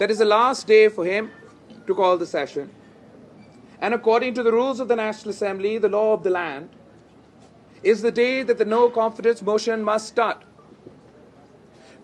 that is the last day for him to call the session, and according to the rules of the National Assembly, the law of the land, is the day that the no confidence motion must start.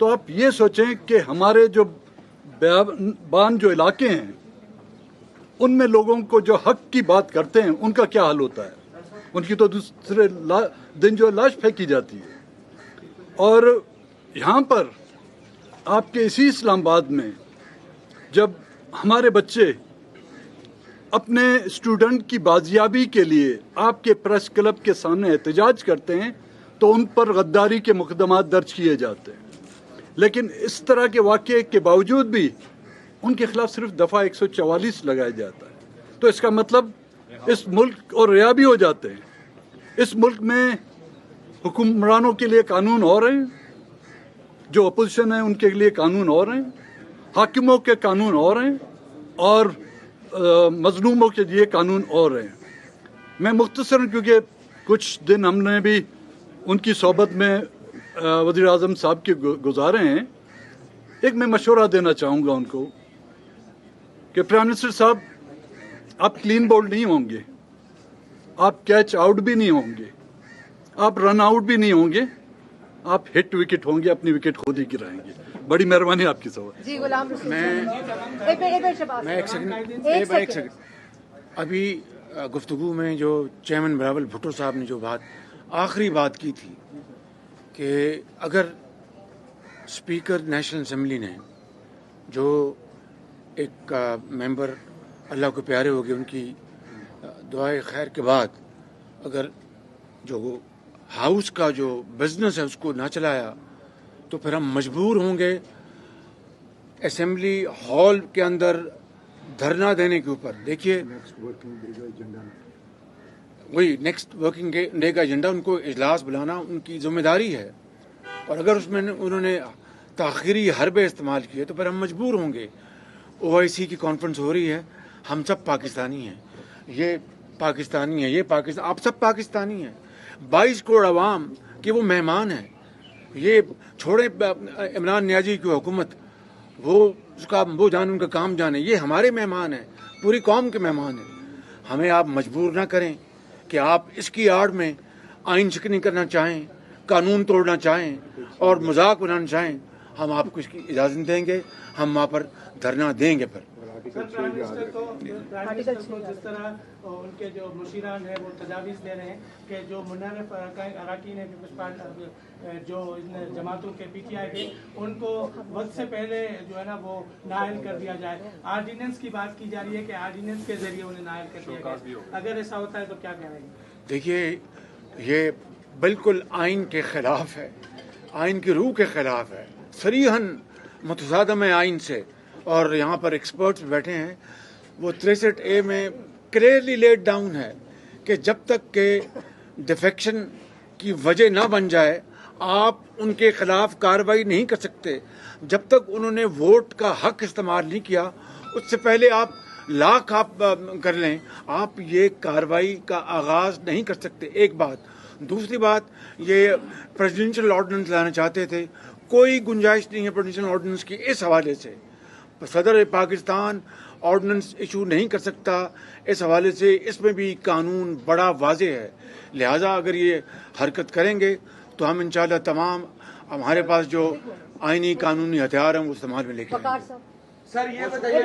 تو آپ یہ سوچیں کہ ہمارے جو بیابان جو علاقے ہیں ان میں لوگوں کو جو حق کی بات کرتے ہیں ان کا کیا حل ہوتا ہے؟ ان کی تو دوسرے دن جو لاش پھینکی جاتی ہے. اور یہاں پر آپ کے اسی اسلام آباد میں جب ہمارے بچے اپنے اسٹوڈنٹ کی بازیابی کے لیے آپ کے پریس کلب کے سامنے احتجاج کرتے ہیں تو ان پر غداری کے مقدمات درج کیے جاتے ہیں. لیکن اس طرح کے واقعے کے باوجود بھی ان کے خلاف صرف دفعہ 144 لگایا جاتا ہے. تو اس کا مطلب اس ملک اور ریا بھی ہو جاتے ہیں. اس ملک میں حکمرانوں کے لیے قانون اور ہیں, جو اپوزیشن ہیں ان کے لیے قانون اور ہیں, حاکموں کے قانون اور ہیں, اور مظلوموں کے لیے قانون اور ہیں. میں مختصراً کیونکہ کچھ دن ہم نے بھی ان کی صحبت میں وزیر اعظم صاحب کے گزارے ہیں, ایک میں مشورہ دینا چاہوں گا ان کو کہ پرائم منسٹر صاحب آپ کلین بولڈ نہیں ہوں گے, آپ کیچ آؤٹ بھی نہیں ہوں گے, آپ رن آؤٹ بھی نہیں ہوں گے, آپ ہٹ وکٹ ہوں گے, اپنی وکٹ خود ہی گرائیں گے. بڑی مہربانی آپ کی سوال. جی غلام رسول میں ایک سیکنڈ ابھی گفتگو میں جو چیئرمین بلاول بھٹو صاحب نے جو آخری بات کی تھی کہ اگر اسپیکر نیشنل اسمبلی نے جو ایک ممبر اللہ کو پیارے ہو گئے ان کی دعائے خیر کے بعد اگر جو ہاؤس کا جو بزنس ہے اس کو نہ چلایا تو پھر ہم مجبور ہوں گے اسمبلی ہال کے اندر دھرنا دینے کے اوپر. دیکھیے وہی نیکسٹ ورکنگ ڈے کا ایجنڈا ان کو اجلاس بلانا ان کی ذمہ داری ہے, اور اگر اس میں انہوں نے تاخیری حربے استعمال کیے تو پھر ہم مجبور ہوں گے. OIC کی کانفرنس ہو رہی ہے, ہم سب پاکستانی ہیں, یہ پاکستانی ہیں, یہ پاکستان, آپ سب پاکستانی ہیں. 22 کروڑ عوام کے وہ مہمان ہیں. یہ چھوڑے عمران نیازی کی حکومت, وہ جان ان کا کام جانے, یہ ہمارے مہمان ہیں, پوری قوم کے مہمان ہیں. ہمیں آپ مجبور نہ کریں کہ آپ اس کی آڑ میں آئین شکنی کرنا چاہیں, قانون توڑنا چاہیں اور مذاق بنانا چاہیں. ہم آپ کو اس کی اجازت دیں گے, ہم وہاں پر دھرنا دیں گے. پھر جس طرح ان کے جو مشیران ہیں وہ تجاویز دے رہے ہیں کہ جو منحرف اراکین ہیں جو جماعتوں کے PTI کے, ان کو وقت سے پہلے جو ہے نا وہ نائل کر دیا جائے. آرڈیننس کی بات کی جا رہی ہے کہ آرڈیننس کے ذریعے انہیں نائل کر دیا جائے. اگر ایسا ہوتا ہے تو کیا کہیں گے؟ دیکھیے یہ بالکل آئین کے خلاف ہے, آئین کی روح کے خلاف ہے, صریحاً متصادم ہے آئین سے. اور یہاں پر ایکسپرٹس بیٹھے ہیں, وہ 63A میں کلیئرلی لیٹ ڈاؤن ہے کہ جب تک کہ ڈیفیکشن کی وجہ نہ بن جائے آپ ان کے خلاف کارروائی نہیں کر سکتے. جب تک انہوں نے ووٹ کا حق استعمال نہیں کیا, اس سے پہلے آپ لاکھ آپ کر لیں, آپ یہ کارروائی کا آغاز نہیں کر سکتے. ایک بات. دوسری بات, یہ پریزیڈنشل آرڈیننس لانا چاہتے تھے, کوئی گنجائش نہیں ہے پریزیڈنشل آرڈیننس کی. اس حوالے سے صدر پاکستان آرڈیننس ایشو نہیں کر سکتا. اس حوالے سے اس میں بھی قانون بڑا واضح ہے. لہٰذا اگر یہ حرکت کریں گے تو ہم انشاءاللہ تمام ہمارے پاس جو آئینی قانونی ہتھیار ہیں وہ استعمال میں لے کے آئیں گے. سر یہ بتائیے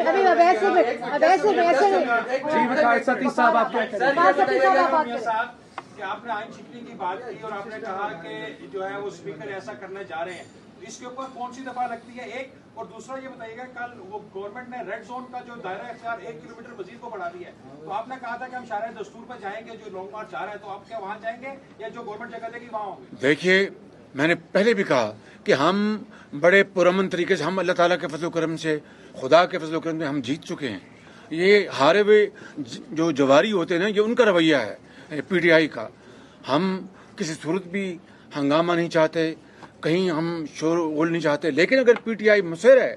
کہ آپ نے آئین شکنی کی بات کی اور آپ نے کہا کہ جو ہے وہ اسپیکر ایسا کرنے جا رہے ہیں, اس کے اوپر کون سی دفعہ لگتی ہے ایک, اور دوسرا یہ بتائیے گا کل وہ گورنمنٹ نے ریڈ زون کا جو دائرہ اختیار 1 کلومیٹر مزید کو بڑھا دیا ہے, تو آپ نے کہا تھا کہ ہم شارع دستور پر جائیں گے, جو لانگ مارچ جا رہا ہے تو آپ کیا وہاں جائیں گے یا جو گورنمنٹ جگہ دے گی وہاں ہوں گے؟ دیکھیے میں نے پہلے بھی کہا کہ ہم بڑے پرامن طریقے سے, ہم اللہ تعالیٰ کے فضل و کرم سے, خدا کے فضل و کرم سے ہم جیت چکے ہیں. یہ ہارے ہوئے جو جواری ہوتے ہیں نا, یہ ان کا رویہ ہے PTI کا. ہم کسی صورت بھی ہنگامہ نہیں چاہتے, کہیں ہم شور غل نہیں چاہتے. لیکن اگر PTI مصر ہے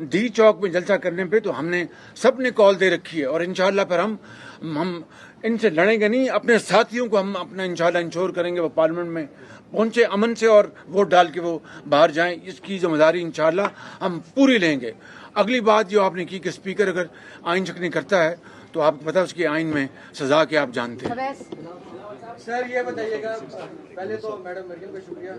ڈی چوک میں جلسہ کرنے پہ, تو ہم نے سب نے کال دے رکھی ہے, اور انشاءاللہ پھر ہم ان سے لڑیں گے نہیں. اپنے ساتھیوں کو ہم اپنا انشاءاللہ انشور کریں گے وہ پارلیمنٹ میں پہنچے امن سے اور ووٹ ڈال کے وہ باہر جائیں. اس کی ذمہ داری انشاءاللہ ہم پوری لیں گے. اگلی بات جو آپ نے کی کہ اسپیکر اگر آئین شکنی کرتا ہے تو آپ کو پتہ اس کی آئین میں سزا کیا آپ جانتے ہیں. سر یہ بتائیے گا، پہلے تو میڈم مریم کا شکریہ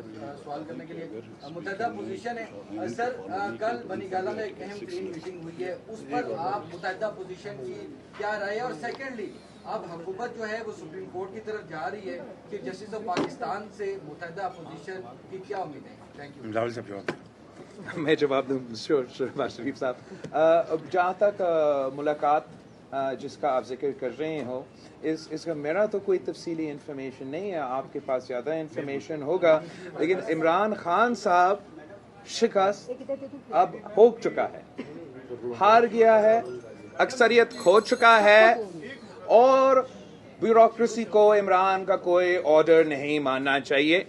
سوال کرنے کے لیے. متحدہ پوزیشن ہے سر، کل بنی گالہ میں ایک اہم ترین میٹنگ ہوئی ہے، اس پر آپ متحدہ پوزیشن کی کیا رائے ہے؟ اور سیکنڈلی اب حکومت جو ہے وہ سپریم کورٹ کی طرف جا رہی ہے کہ جسٹس آف پاکستان سے متحدہ اپوزیشن کی کیا امید ہے؟ Thank you. راول صاحب جواب. میں جواب دوں شہباز شریف صاحب. جہاں تک ملاقات جس کا آپ ذکر کر رہے ہو، اس کا میرا تو کوئی تفصیلی انفارمیشن نہیں ہے، آپ کے پاس زیادہ انفارمیشن ہوگا. لیکن عمران خان صاحب شکست اب ہو چکا ہے، ہار گیا ہے، اکثریت کھو چکا ہے، اور بیوروکریسی کو عمران کا کوئی آرڈر نہیں ماننا چاہیے.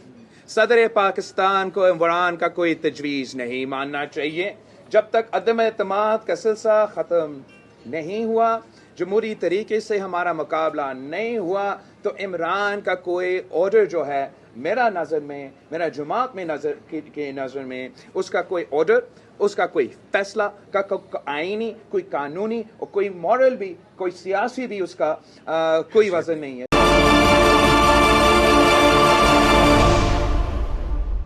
صدر پاکستان کو عمران کا کوئی تجویز نہیں ماننا چاہیے. جب تک عدم اعتماد کا سلسلہ ختم نہیں ہوا، جمہوری طریقے سے ہمارا مقابلہ نہیں ہوا، تو عمران کا کوئی آرڈر جو ہے میرا نظر میں، میرا جماعت میں کے نظر میں، اس کا کوئی آرڈر، اس کا کوئی فیصلہ کا آئینی، کوئی قانونی اور کوئی مورل بھی، کوئی سیاسی بھی اس کا کوئی وزن نہیں ہے.